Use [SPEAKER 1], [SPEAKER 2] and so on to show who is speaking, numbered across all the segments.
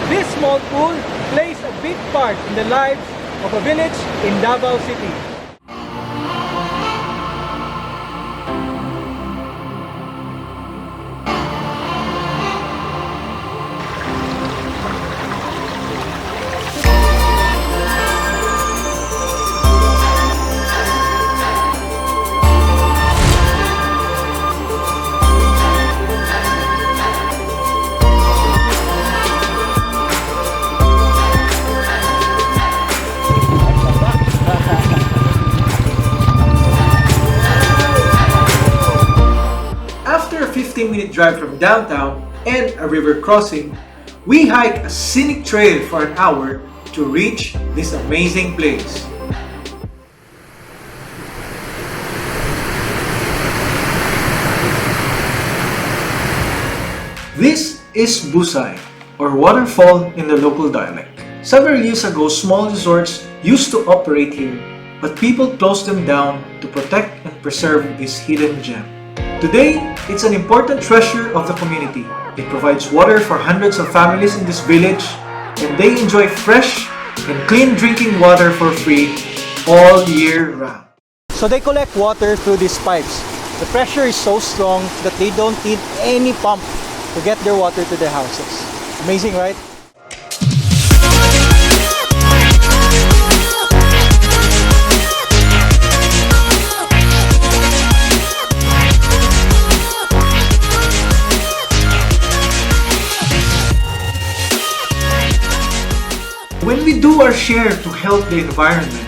[SPEAKER 1] This small pool plays a big part in the lives of a village in Davao City.
[SPEAKER 2] After a 15-minute drive from downtown and a river crossing, we hike a scenic trail for an hour to reach this amazing place. This is Busay, or Waterfall in the local dialect. Several years ago, small resorts used to operate here, but people closed them down to protect and preserve this hidden gem. Today, it's an important treasure of the community. It provides water for hundreds of families in this village, and they enjoy fresh and clean drinking water for free all year round.
[SPEAKER 1] So they collect water through these pipes. The pressure is so strong that they don't need any pump to get their water to their houses. Amazing, right?
[SPEAKER 2] When we do our share to help the environment,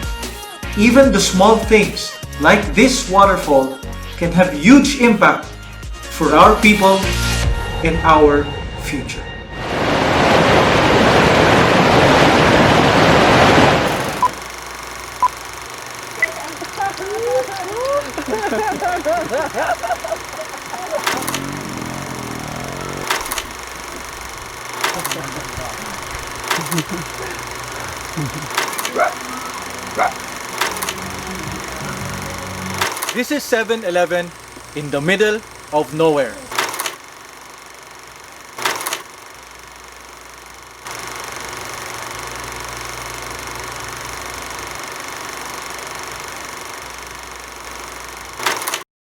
[SPEAKER 2] even the small things like this waterfall can have huge impact for our people and our future.
[SPEAKER 1] This is 7-Eleven in the middle of nowhere.